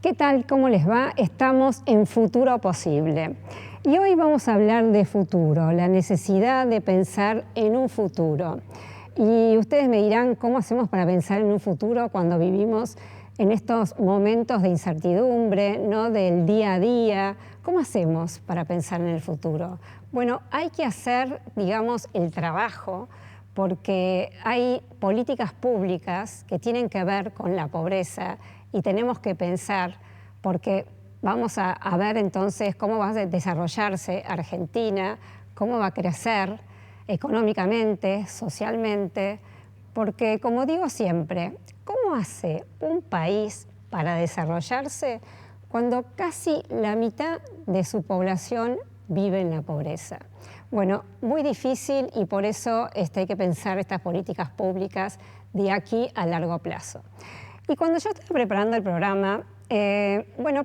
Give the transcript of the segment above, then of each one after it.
¿Qué tal? ¿Cómo les va? Estamos en Futuro Posible. Y hoy vamos a hablar de futuro, la necesidad de pensar en un futuro. Y ustedes me dirán, ¿cómo hacemos para pensar en un futuro cuando vivimos en estos momentos de incertidumbre, ¿no? Del día a día? ¿Cómo hacemos para pensar en el futuro? Bueno, hay que hacer, digamos, el trabajo, porque hay políticas públicas que tienen que ver con la pobreza y tenemos que pensar, porque vamos a ver entonces cómo va a desarrollarse Argentina, cómo va a crecer económicamente, socialmente, porque como digo siempre, ¿cómo hace un país para desarrollarse cuando casi la mitad de su población vive en la pobreza? Bueno, muy difícil, y por eso hay que pensar estas políticas públicas de aquí a largo plazo. Y cuando yo estaba preparando el programa,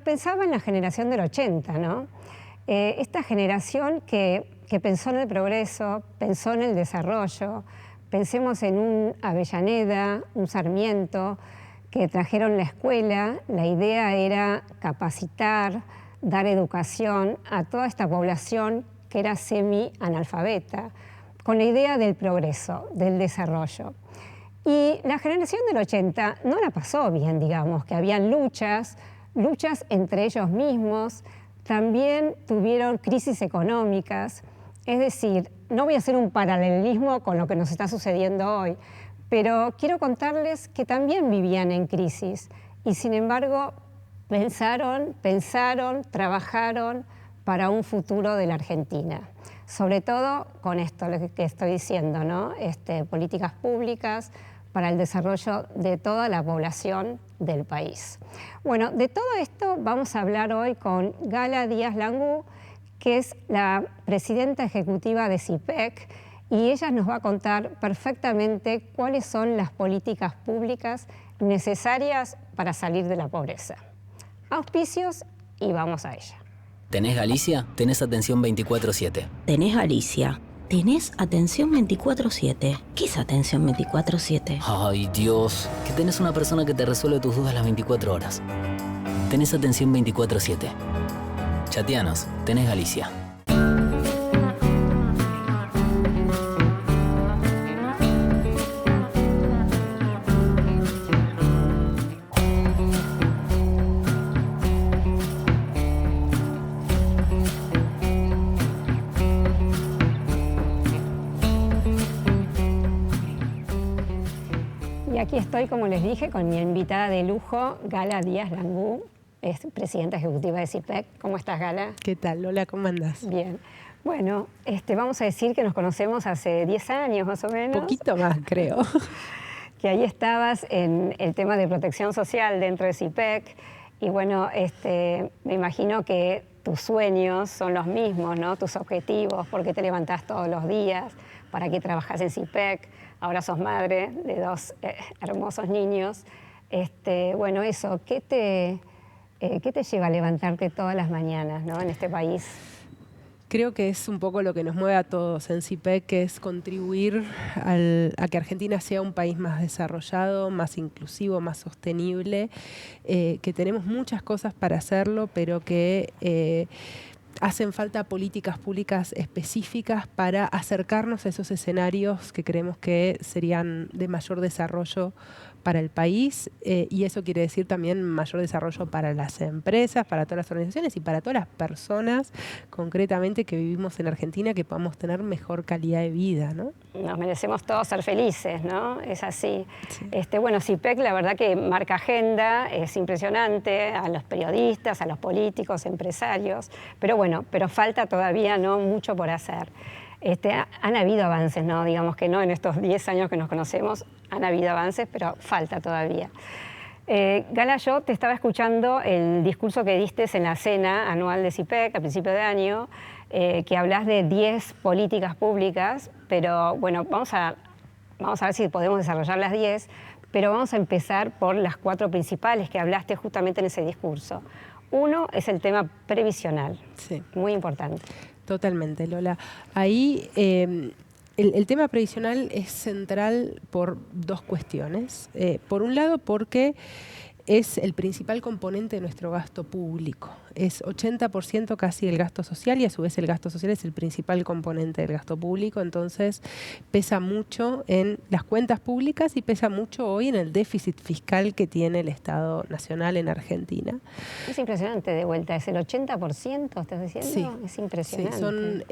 pensaba en la generación del 80, ¿no? Esta generación que pensó en el progreso, pensó en el desarrollo. Pensemos en un Avellaneda, un Sarmiento, que trajeron la escuela. La idea era capacitar, dar educación a toda esta población que era semi-analfabeta, con la idea del progreso, del desarrollo. Y la generación del 80 no la pasó bien, digamos, que habían luchas entre ellos mismos, también tuvieron crisis económicas. Es decir, no voy a hacer un paralelismo con lo que nos está sucediendo hoy, pero quiero contarles que también vivían en crisis y sin embargo pensaron, trabajaron para un futuro de la Argentina. Sobre todo con esto, lo que estoy diciendo, ¿no? Políticas públicas para el desarrollo de toda la población del país. Bueno, de todo esto vamos a hablar hoy con Gala Díaz Langú, que es la presidenta ejecutiva de CIPEC, y ella nos va a contar perfectamente cuáles son las políticas públicas necesarias para salir de la pobreza. Auspicios y vamos a ella. ¿Tenés Galicia? Tenés atención 24/7. ¿Tenés Galicia? ¿Tenés atención 24/7? ¿Qué es atención 24/7? Ay, Dios. Que tenés una persona que te resuelve tus dudas las 24 horas. Tenés atención 24/7. Chateanos. Tenés Galicia. Y aquí estoy, como les dije, con mi invitada de lujo, Gala Díaz Langú, es presidenta ejecutiva de CIPEC. ¿Cómo estás, Gala? ¿Qué tal, Lola? ¿Cómo andás? Bien. Bueno, vamos a decir que nos conocemos hace 10 años más o menos. Poquito más, creo. Que ahí estabas en el tema de protección social dentro de CIPEC. Y bueno, me imagino que tus sueños son los mismos, ¿no? Tus objetivos, por qué te levantás todos los días, para qué trabajás en CIPEC. Ahora sos madre de 2 hermosos niños. Bueno, eso, ¿qué te lleva a levantarte todas las mañanas, ¿no? En este país? Creo que es un poco lo que nos mueve a todos en CIPEC, que es contribuir a que Argentina sea un país más desarrollado, más inclusivo, más sostenible, que tenemos muchas cosas para hacerlo, pero que hacen falta políticas públicas específicas para acercarnos a esos escenarios que creemos que serían de mayor desarrollo para el país, y eso quiere decir también mayor desarrollo para las empresas, para todas las organizaciones y para todas las personas concretamente que vivimos en Argentina, que podamos tener mejor calidad de vida, ¿no? Nos merecemos todos ser felices, ¿no? Es así. Sí. Bueno, CIPEC la verdad que marca agenda, es impresionante, a los periodistas, a los políticos, empresarios, pero bueno, falta todavía, ¿no? Mucho por hacer. Han habido avances, ¿no? Digamos que no en estos 10 años que nos conocemos, han habido avances, pero falta todavía. Gala, yo te estaba escuchando el discurso que diste en la cena anual de CIPEC a principio de año, que hablas de 10 políticas públicas, pero bueno, vamos a ver si podemos desarrollar las 10, pero vamos a empezar por las 4 principales que hablaste justamente en ese discurso. Uno es el tema previsional, Sí. Muy importante. Totalmente, Lola. Ahí el tema previsional es central por 2 cuestiones. Por un lado, porque es el principal componente de nuestro gasto público. Es 80% casi el gasto social y a su vez el gasto social es el principal componente del gasto público, entonces pesa mucho en las cuentas públicas y pesa mucho hoy en el déficit fiscal que tiene el Estado Nacional en Argentina. Es impresionante de vuelta, ¿es el 80%, estás diciendo? Sí, es impresionante. Sí, son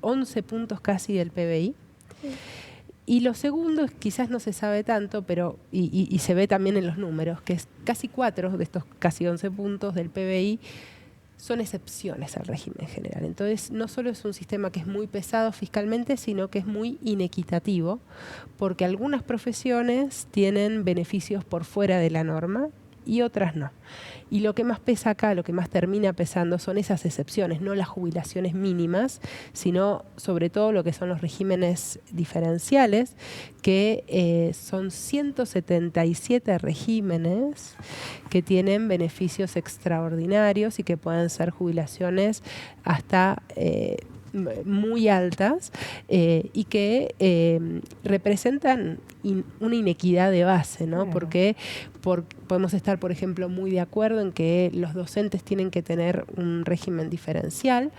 11 puntos casi del PBI. Sí. Y lo segundo, quizás no se sabe tanto, pero y se ve también en los números, que es casi 4 de estos casi 11 puntos del PBI son excepciones al régimen general. Entonces, no solo es un sistema que es muy pesado fiscalmente, sino que es muy inequitativo, porque algunas profesiones tienen beneficios por fuera de la norma y otras no. Y lo que más pesa acá, lo que más termina pesando son esas excepciones, no las jubilaciones mínimas, sino sobre todo lo que son los regímenes diferenciales, que son 177 regímenes que tienen beneficios extraordinarios y que pueden ser jubilaciones hasta muy altas y que representan una inequidad de base, ¿no? Porque podemos estar, por ejemplo, muy de acuerdo en que los docentes tienen que tener un régimen diferencial,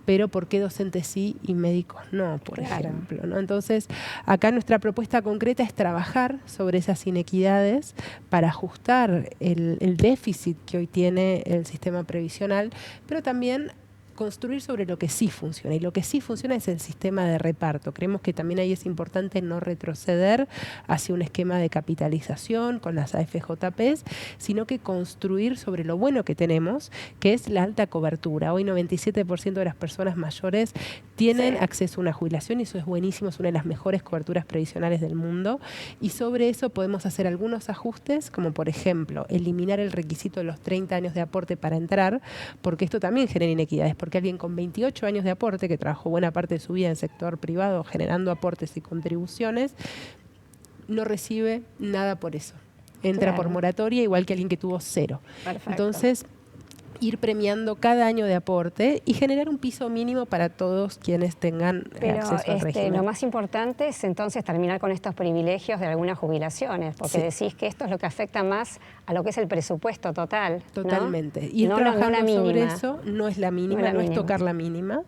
pero ¿por qué docentes sí y médicos no, por ejemplo, ¿no? Entonces, acá nuestra propuesta concreta es trabajar sobre esas inequidades para ajustar el déficit que hoy tiene el sistema previsional, pero también construir sobre lo que sí funciona. Y lo que sí funciona es el sistema de reparto. Creemos que también ahí es importante no retroceder hacia un esquema de capitalización con las AFJPs, sino que construir sobre lo bueno que tenemos, que es la alta cobertura. Hoy 97% de las personas mayores tienen acceso a una jubilación y eso es buenísimo, es una de las mejores coberturas previsionales del mundo. Y sobre eso podemos hacer algunos ajustes, como por ejemplo, eliminar el requisito de los 30 años de aporte para entrar, porque esto también genera inequidades, porque alguien con 28 años de aporte, que trabajó buena parte de su vida en el sector privado generando aportes y contribuciones, no recibe nada por eso. Entra por moratoria igual que alguien que tuvo 0. Perfecto. Entonces, ir premiando cada año de aporte y generar un piso mínimo para todos quienes tengan acceso al régimen. Lo más importante es entonces terminar con estos privilegios de algunas jubilaciones, porque decís que esto es lo que afecta más a lo que es el presupuesto total. Totalmente. ¿no? Ir trabajando sobre eso no es la mínima, no es tocar la mínima.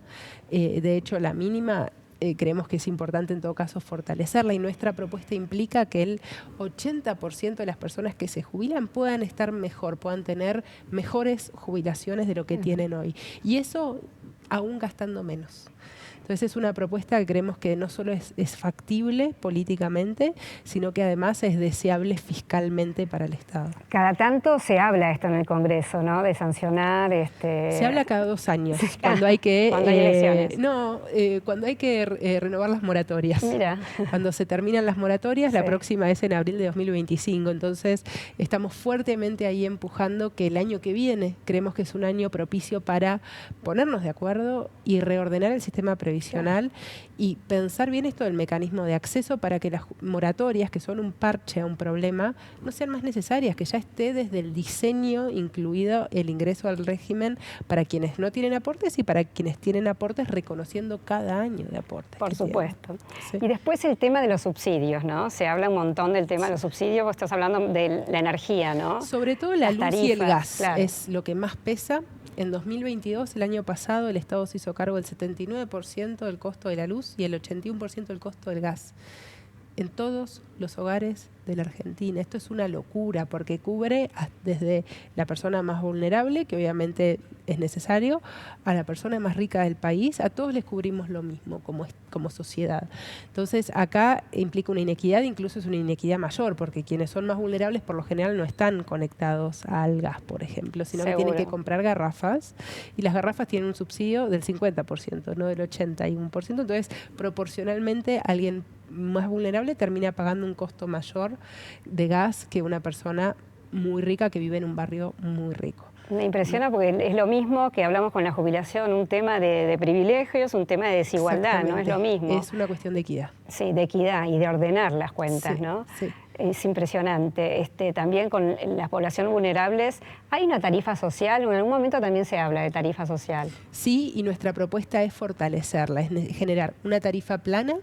De hecho, la mínima creemos que es importante en todo caso fortalecerla y nuestra propuesta implica que el 80% de las personas que se jubilan puedan estar mejor, puedan tener mejores jubilaciones de lo que tienen hoy. Y eso aún gastando menos. Entonces es una propuesta que creemos que no solo es factible políticamente, sino que además es deseable fiscalmente para el Estado. Cada tanto se habla esto en el Congreso, ¿no? De sancionar. Se habla cada 2 años, cuando hay que cuando hay elecciones. Cuando hay que renovar las moratorias. Mira. Cuando se terminan las moratorias, la próxima es en abril de 2025. Entonces estamos fuertemente ahí empujando que el año que viene creemos que es un año propicio para ponernos de acuerdo y reordenar el sistema previsional y pensar bien esto del mecanismo de acceso para que las moratorias, que son un parche a un problema, no sean más necesarias, que ya esté desde el diseño incluido el ingreso al régimen para quienes no tienen aportes y para quienes tienen aportes reconociendo cada año de aportes. Por supuesto. Sí. Y después el tema de los subsidios, ¿no? Se habla un montón del tema de los subsidios, vos estás hablando de la energía, ¿no? Sobre todo la luz y el gas es lo que más pesa. En 2022, el año pasado, el Estado se hizo cargo del 79% del costo de la luz y el 81% del costo del gas en todos los hogares de la Argentina. Esto es una locura porque cubre desde la persona más vulnerable, que obviamente es necesario, a la persona más rica del país. A todos les cubrimos lo mismo como sociedad. Entonces acá implica una inequidad, incluso es una inequidad mayor, porque quienes son más vulnerables por lo general no están conectados al gas, por ejemplo, sino que tienen que comprar garrafas y las garrafas tienen un subsidio del 50%, no del 81%. Entonces proporcionalmente alguien más vulnerable termina pagando un costo mayor de gas que una persona muy rica que vive en un barrio muy rico. Me impresiona porque es lo mismo que hablamos con la jubilación, un tema de privilegios, un tema de desigualdad, ¿no? Es lo mismo. Es una cuestión de equidad. Sí, de equidad y de ordenar las cuentas, ¿no? Sí. es impresionante. También con las poblaciones vulnerables, ¿hay una tarifa social? En algún momento también se habla de tarifa social. Sí, y nuestra propuesta es fortalecerla, es generar una tarifa plana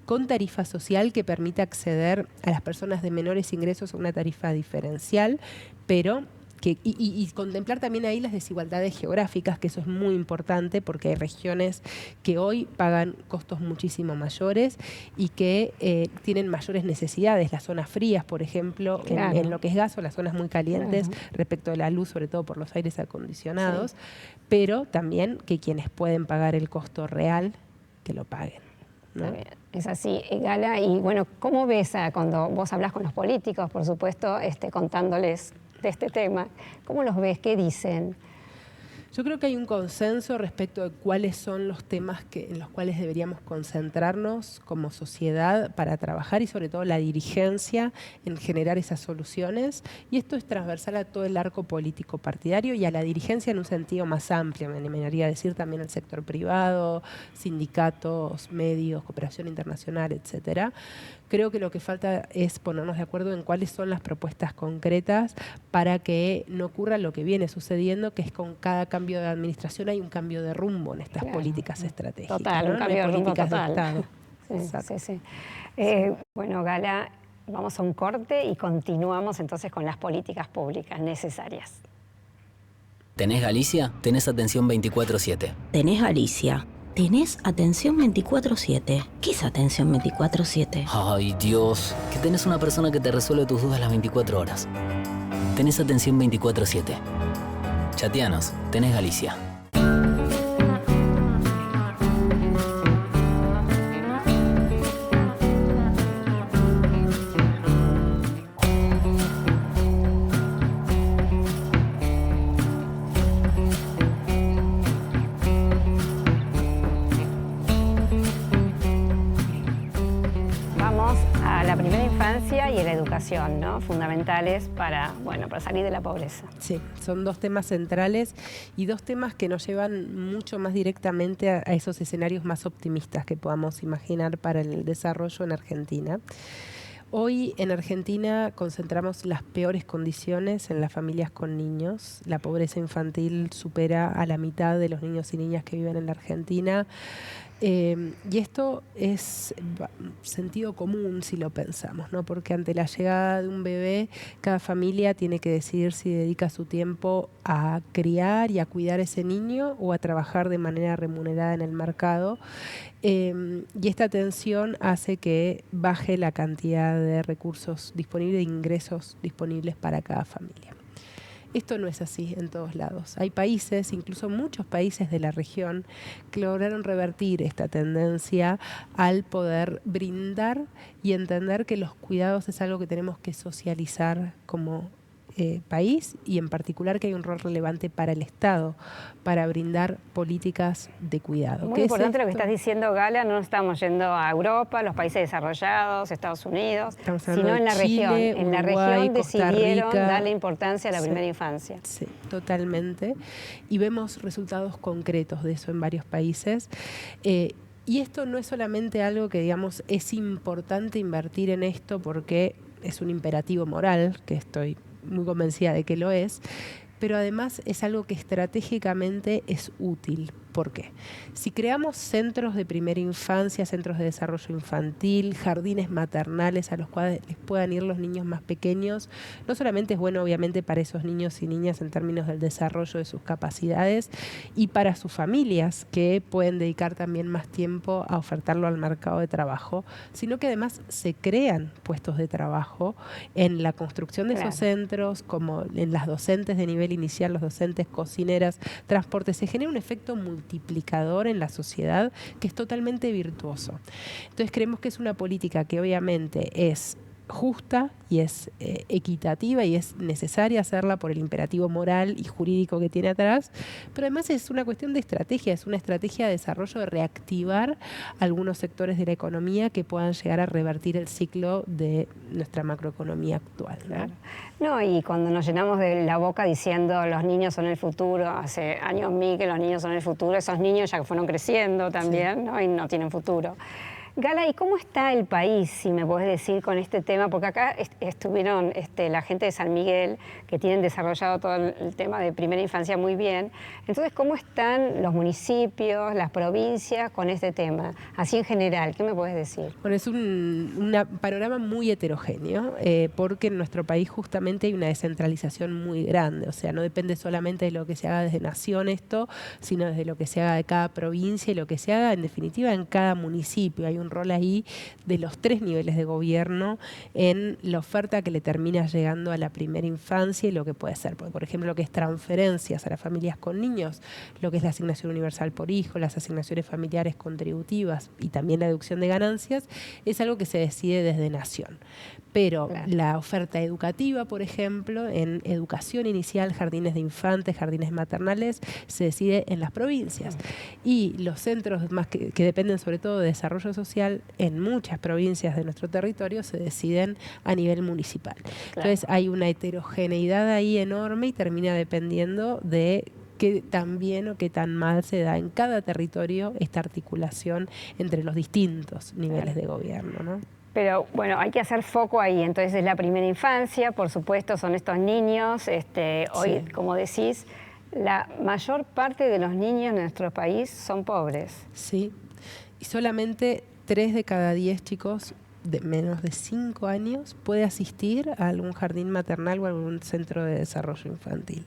con tarifa social que permita acceder a las personas de menores ingresos a una tarifa diferencial, pero y contemplar también ahí las desigualdades geográficas, que eso es muy importante porque hay regiones que hoy pagan costos muchísimo mayores y que tienen mayores necesidades. Las zonas frías, por ejemplo, claro, en lo que es gas, o las zonas muy calientes, claro, respecto de la luz, sobre todo por los aires acondicionados, sí, pero también que quienes pueden pagar el costo real, que lo paguen, ¿no? Es así, Gala. Y bueno, ¿cómo ves cuando vos hablas con los políticos, por supuesto, contándoles de este tema? ¿Cómo los ves? ¿Qué dicen? Yo creo que hay un consenso respecto de cuáles son los temas en los cuales deberíamos concentrarnos como sociedad para trabajar y sobre todo la dirigencia en generar esas soluciones. Y esto es transversal a todo el arco político partidario y a la dirigencia en un sentido más amplio, me animaría a decir también al sector privado, sindicatos, medios, cooperación internacional, etcétera. Creo que lo que falta es ponernos de acuerdo en cuáles son las propuestas concretas para que no ocurra lo que viene sucediendo, que es con cada cambio de administración hay un cambio de rumbo en estas políticas estratégicas. Total, ¿no? Un cambio de rumbo total. De Estado. Sí. Bueno, Gala, vamos a un corte y continuamos entonces con las políticas públicas necesarias. ¿Tenés Galicia? Tenés atención 24/7. ¿Tenés Galicia? ¿Tenés atención 24/7? ¿Qué es atención 24/7? Ay, Dios. Que tenés una persona que te resuelve tus dudas las 24 horas. Tenés atención 24/7. Chateanos. Tenés Galicia. Y la educación, ¿no? Fundamentales para salir de la pobreza. Sí, son dos temas centrales y dos temas que nos llevan mucho más directamente a esos escenarios más optimistas que podamos imaginar para el desarrollo en Argentina. Hoy en Argentina concentramos las peores condiciones en las familias con niños. La pobreza infantil supera a la mitad de los niños y niñas que viven en la Argentina. Y esto es sentido común si lo pensamos, ¿no? Porque ante la llegada de un bebé, cada familia tiene que decidir si dedica su tiempo a criar y a cuidar a ese niño o a trabajar de manera remunerada en el mercado. Y esta tensión hace que baje la cantidad de recursos disponibles, de ingresos disponibles para cada familia. Esto no es así en todos lados. Hay países, incluso muchos países de la región, que lograron revertir esta tendencia al poder brindar y entender que los cuidados es algo que tenemos que socializar como país y en particular que hay un rol relevante para el Estado para brindar políticas de cuidado. Muy importante lo que estás diciendo, Gala. No estamos yendo a Europa, los países desarrollados, Estados Unidos, sino en la región. En la región decidieron darle importancia a la primera infancia. Sí, totalmente. Y vemos resultados concretos de eso en varios países. Y esto no es solamente algo que, digamos, es importante invertir en esto porque es un imperativo moral, que estoy muy convencida de que lo es, pero además es algo que estratégicamente es útil. ¿Por qué? Si creamos centros de primera infancia, centros de desarrollo infantil, jardines maternales a los cuales puedan ir los niños más pequeños, no solamente es bueno obviamente para esos niños y niñas en términos del desarrollo de sus capacidades y para sus familias que pueden dedicar también más tiempo a ofertarlo al mercado de trabajo, sino que además se crean puestos de trabajo en la construcción de esos centros, como en las docentes de nivel inicial, los docentes, cocineras, transporte. Se genera un efecto multiplicador en la sociedad que es totalmente virtuoso. Entonces creemos que es una política que obviamente es justa y es equitativa y es necesaria hacerla por el imperativo moral y jurídico que tiene atrás, pero además es una cuestión de estrategia, es una estrategia de desarrollo de reactivar algunos sectores de la economía que puedan llegar a revertir el ciclo de nuestra macroeconomía actual, ¿no? Claro. No, y cuando nos llenamos de la boca diciendo los niños son el futuro, hace años que los niños son el futuro, esos niños ya fueron creciendo también, ¿no? Y no tienen futuro. Gala, ¿y cómo está el país, si me podés decir, con este tema? Porque acá estuvieron la gente de San Miguel, que tienen desarrollado todo el tema de primera infancia muy bien. Entonces, ¿cómo están los municipios, las provincias con este tema? Así en general, ¿qué me podés decir? Bueno, es un panorama muy heterogéneo, porque en nuestro país justamente hay una descentralización muy grande. O sea, no depende solamente de lo que se haga desde Nación esto, sino desde lo que se haga de cada provincia y lo que se haga, en definitiva, en cada municipio. Hay un rol ahí de los 3 niveles de gobierno en la oferta que le termina llegando a la primera infancia y lo que puede ser, por ejemplo, lo que es transferencias a las familias con niños, lo que es la asignación universal por hijo, las asignaciones familiares contributivas y también la deducción de ganancias, es algo que se decide desde Nación. Pero la oferta educativa, por ejemplo, en educación inicial, jardines de infantes, jardines maternales, se decide en las provincias. Y los centros más que dependen sobre todo de desarrollo social, en muchas provincias de nuestro territorio, se deciden a nivel municipal. Entonces hay una heterogeneidad ahí enorme y termina dependiendo de qué tan bien o qué tan mal se da en cada territorio esta articulación entre los distintos niveles de gobierno, ¿no? Pero bueno, hay que hacer foco ahí. Entonces es la primera infancia, por supuesto, son estos niños. Hoy, como decís, la mayor parte de los niños en nuestro país son pobres. Sí, y solamente 3 de cada 10 chicos de menos de 5 años puede asistir a algún jardín maternal o a algún centro de desarrollo infantil.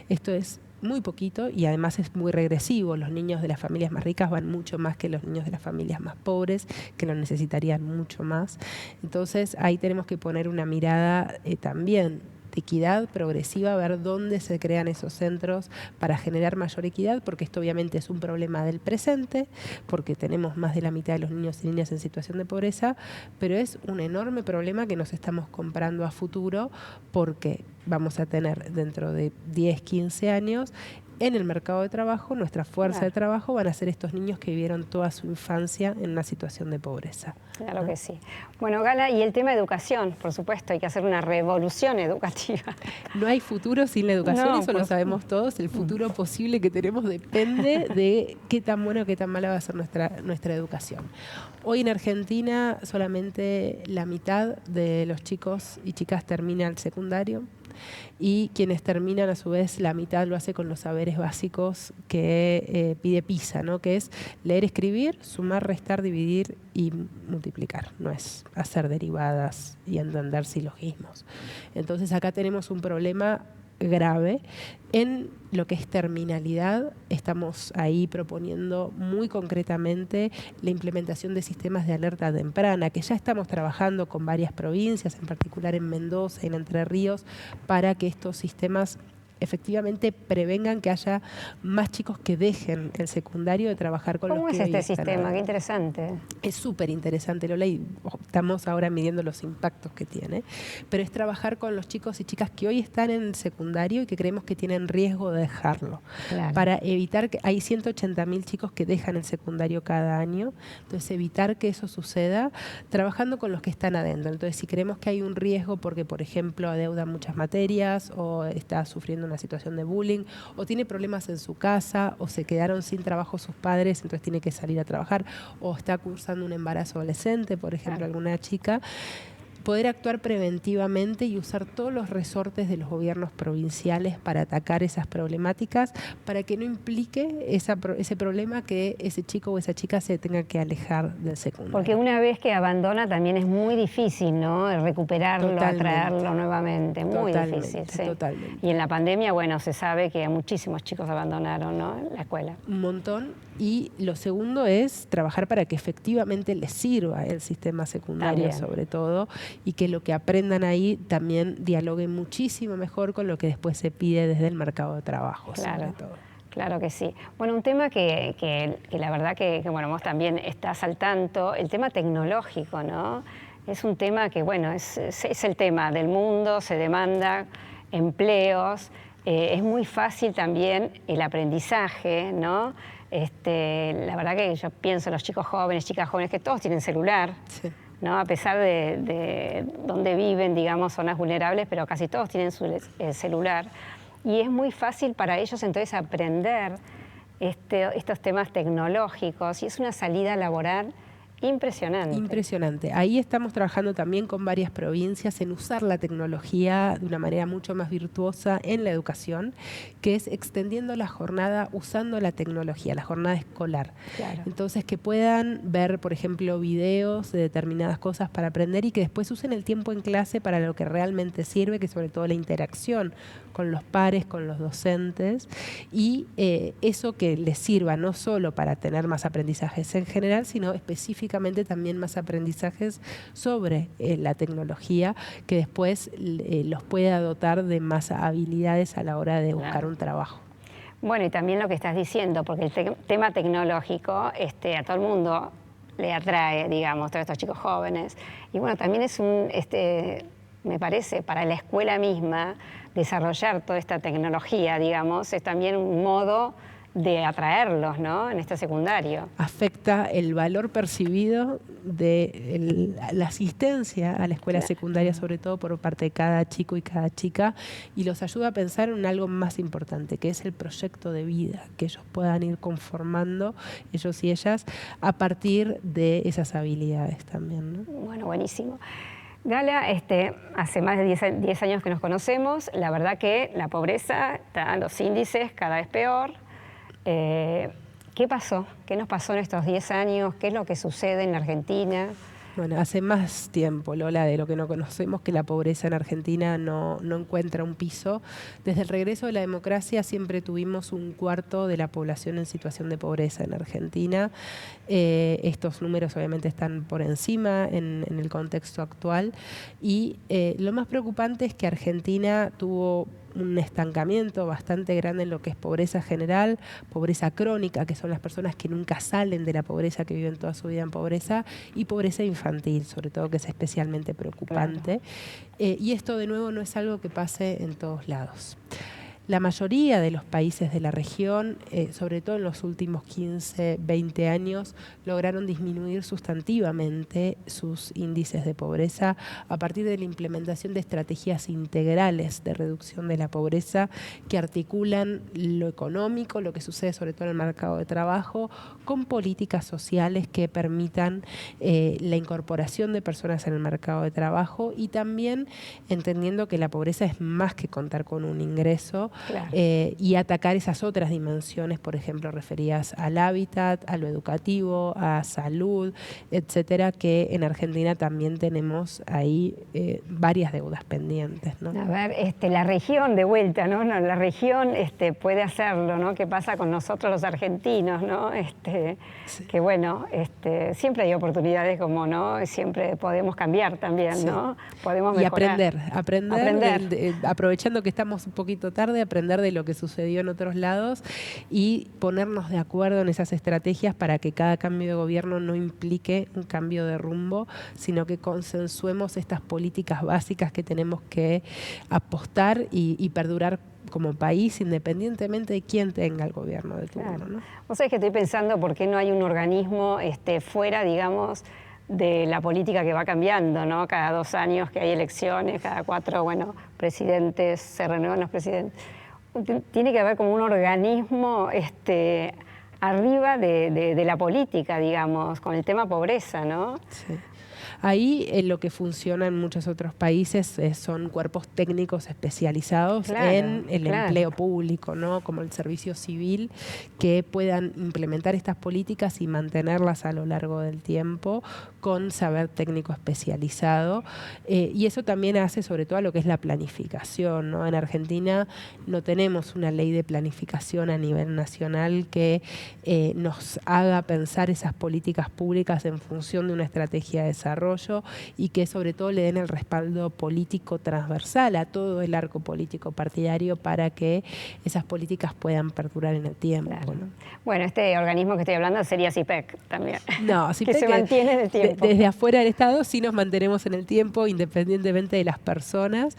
Esto es muy poquito y además es muy regresivo. Los niños de las familias más ricas van mucho más que los niños de las familias más pobres, que lo necesitarían mucho más. Entonces ahí tenemos que poner una mirada también de equidad progresiva, a ver dónde se crean esos centros para generar mayor equidad, porque esto obviamente es un problema del presente, porque tenemos más de la mitad de los niños y niñas en situación de pobreza, pero es un enorme problema que nos estamos comprando a futuro, porque vamos a tener dentro de 10, 15 años en el mercado de trabajo, nuestra fuerza de trabajo van a ser estos niños que vivieron toda su infancia en una situación de pobreza. Claro que sí. Bueno, Gala, y el tema de educación, por supuesto, hay que hacer una revolución educativa. No hay futuro sin la educación, eso lo sabemos todos. El futuro posible que tenemos depende de qué tan buena o qué tan mala va a ser nuestra educación. Hoy en Argentina solamente la mitad de los chicos y chicas termina el secundario. Y quienes terminan a su vez la mitad lo hace con los saberes básicos que pide PISA, ¿no? Que es leer, escribir, sumar, restar, dividir y multiplicar. No es hacer derivadas y entender silogismos. Entonces acá tenemos un problema grave. En lo que es terminalidad, estamos ahí proponiendo muy concretamente la implementación de sistemas de alerta temprana, que ya estamos trabajando con varias provincias, en particular en Mendoza y en Entre Ríos, para que estos sistemas efectivamente prevengan que haya más chicos que dejen el secundario de trabajar con los que ¿Cómo es este sistema? Qué interesante. Es súper interesante, Lola, y estamos ahora midiendo los impactos que tiene, pero es trabajar con los chicos y chicas que hoy están en el secundario y que creemos que tienen riesgo de dejarlo, para evitar que hay 180.000 chicos que dejan el secundario cada año, entonces evitar que eso suceda trabajando con los que están adentro. Entonces si creemos que hay un riesgo porque, por ejemplo, adeuda muchas materias o está sufriendo una situación de bullying o tiene problemas en su casa o se quedaron sin trabajo sus padres, entonces tiene que salir a trabajar o está cursando un embarazo adolescente, por ejemplo, alguna chica, poder actuar preventivamente y usar todos los resortes de los gobiernos provinciales para atacar esas problemáticas, para que no implique ese problema que ese chico o esa chica se tenga que alejar del secundario. Porque una vez que abandona también es muy difícil, ¿no? Recuperarlo, atraerlo nuevamente, muy difícil. Sí. Totalmente. Y en la pandemia, bueno, se sabe que muchísimos chicos abandonaron, ¿no? La escuela. Un montón. Y lo segundo es trabajar para que efectivamente les sirva el sistema secundario sobre todo, y que lo que aprendan ahí también dialogue muchísimo mejor con lo que después se pide desde el mercado de trabajo, sobre todo. Claro que sí. Bueno, un tema que la verdad que bueno, vos también estás al tanto, el tema tecnológico, ¿no? Es un tema que, bueno, es el tema del mundo, se demanda empleos, es muy fácil también el aprendizaje, ¿no? La verdad que yo pienso en los chicos jóvenes, chicas jóvenes, que todos tienen celular, ¿no? A pesar de donde viven, digamos, zonas vulnerables, pero casi todos tienen su celular. Y es muy fácil para ellos entonces aprender estos temas tecnológicos, y es una salida laboral Impresionante. Impresionante. Ahí estamos trabajando también con varias provincias en usar la tecnología de una manera mucho más virtuosa en la educación, que es extendiendo la jornada usando la tecnología, la jornada escolar. Claro. Entonces, que puedan ver, por ejemplo, videos de determinadas cosas para aprender y que después usen el tiempo en clase para lo que realmente sirve, que es sobre todo la interacción con los pares, con los docentes, y eso que les sirva no solo para tener más aprendizajes en general, sino específicamente también más aprendizajes sobre la tecnología, que después los pueda dotar de más habilidades a la hora de buscar un trabajo. Bueno, y también lo que estás diciendo, porque el tema tecnológico a todo el mundo le atrae, digamos, todos estos chicos jóvenes. Y bueno, también es me parece, para la escuela misma, desarrollar toda esta tecnología, digamos, es también un modo de atraerlos, ¿no?, en este secundario. Afecta el valor percibido de la asistencia a la escuela secundaria, sobre todo por parte de cada chico y cada chica, y los ayuda a pensar en algo más importante, que es el proyecto de vida, que ellos puedan ir conformando, ellos y ellas, a partir de esas habilidades también, ¿no? Bueno, buenísimo. Gala, hace más de 10 años que nos conocemos, la verdad que la pobreza está en los índices cada vez peor. ¿Qué pasó? ¿Qué nos pasó en estos 10 años? ¿Qué es lo que sucede en la Argentina? Bueno, hace más tiempo, Lola, de lo que no conocemos, que la pobreza en Argentina no encuentra un piso. Desde el regreso de la democracia siempre tuvimos 1/4 de la población en situación de pobreza en Argentina. Estos números obviamente están por encima en el contexto actual. Y lo más preocupante es que Argentina tuvo un estancamiento bastante grande en lo que es pobreza general, pobreza crónica, que son las personas que nunca salen de la pobreza, que viven toda su vida en pobreza, y pobreza infantil, sobre todo, que es especialmente preocupante. Claro. Y esto, de nuevo, no es algo que pase en todos lados. La mayoría de los países de la región, sobre todo en los últimos 15, 20 años, lograron disminuir sustantivamente sus índices de pobreza a partir de la implementación de estrategias integrales de reducción de la pobreza que articulan lo económico, lo que sucede sobre todo en el mercado de trabajo, con políticas sociales que permitan la incorporación de personas en el mercado de trabajo, y también entendiendo que la pobreza es más que contar con un ingreso. Claro. Y atacar esas otras dimensiones, por ejemplo, referidas al hábitat, a lo educativo, a salud, etcétera, que en Argentina también tenemos ahí varias deudas pendientes, ¿no? A ver, la región de vuelta, ¿no? La región puede hacerlo, ¿no? ¿Qué pasa con nosotros los argentinos, ¿no? Sí. Que bueno, siempre hay oportunidades, como, ¿no? Siempre podemos cambiar también, sí, ¿no? Podemos mejorar. Y aprender. Aprovechando que estamos un poquito tarde, aprender de lo que sucedió en otros lados y ponernos de acuerdo en esas estrategias para que cada cambio de gobierno no implique un cambio de rumbo, sino que consensuemos estas políticas básicas que tenemos que apostar y perdurar como país, independientemente de quién tenga el gobierno de turno. Claro. ¿No? Vos sabés que estoy pensando por qué no hay un organismo fuera, digamos, de la política que va cambiando, ¿no? Cada 2 años que hay elecciones, cada 4, bueno, presidentes, se renuevan los presidentes. Tiene que haber como un organismo arriba de la política, digamos, con el tema pobreza, ¿no? Sí. Ahí lo que funciona en muchos otros países son cuerpos técnicos especializados, claro, en el empleo público, ¿no? Como el servicio civil, que puedan implementar estas políticas y mantenerlas a lo largo del tiempo con saber técnico especializado. Y eso también hace sobre todo a lo que es la planificación, ¿no? En Argentina no tenemos una ley de planificación a nivel nacional que nos haga pensar esas políticas públicas en función de una estrategia de desarrollo, y que sobre todo le den el respaldo político transversal a todo el arco político partidario para que esas políticas puedan perdurar en el tiempo. Claro. ¿No? Bueno, este organismo que estoy hablando sería CIPEC también. No, CIPEC que se mantiene en el tiempo. Desde afuera del Estado sí nos mantenemos en el tiempo, independientemente de las personas,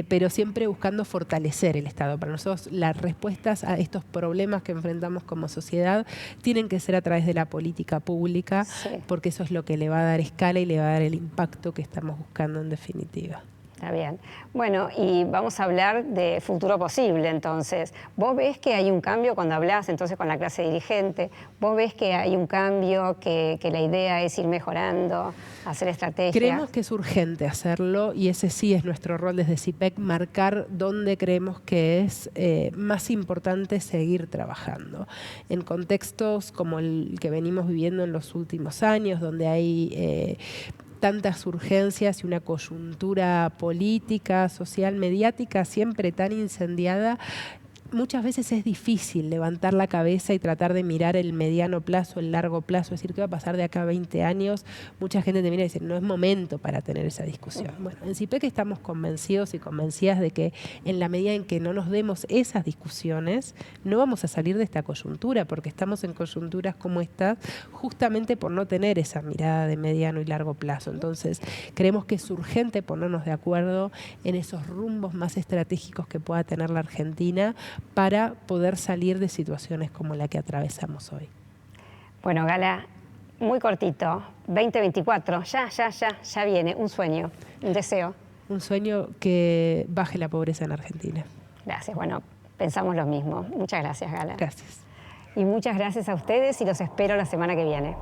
pero siempre buscando fortalecer el Estado. Para nosotros las respuestas a estos problemas que enfrentamos como sociedad tienen que ser a través de la política pública, sí, porque eso es lo que le va a dar escala y le va a dar el impacto que estamos buscando en definitiva. Está bien. Bueno, y vamos a hablar de futuro posible, entonces. ¿Vos ves que hay un cambio cuando hablas entonces con la clase dirigente? ¿Vos ves que hay un cambio, que la idea es ir mejorando, hacer estrategias? Creemos que es urgente hacerlo y ese sí es nuestro rol desde CIPEC, marcar dónde creemos que es más importante seguir trabajando. En contextos como el que venimos viviendo en los últimos años, donde hay tantas urgencias y una coyuntura política, social, mediática siempre tan incendiada, muchas veces es difícil levantar la cabeza y tratar de mirar el mediano plazo, el largo plazo, es decir, ¿qué va a pasar de acá a 20 años? Mucha gente te mira y dice, no es momento para tener esa discusión. Bueno, en CIPEC estamos convencidos y convencidas de que en la medida en que no nos demos esas discusiones, no vamos a salir de esta coyuntura, porque estamos en coyunturas como esta justamente por no tener esa mirada de mediano y largo plazo. Entonces, creemos que es urgente ponernos de acuerdo en esos rumbos más estratégicos que pueda tener la Argentina para poder salir de situaciones como la que atravesamos hoy. Bueno, Gala, muy cortito, 2024, ya viene, un sueño, un deseo. Un sueño que baje la pobreza en Argentina. Gracias, bueno, pensamos lo mismo. Muchas gracias, Gala. Gracias. Y muchas gracias a ustedes y los espero la semana que viene.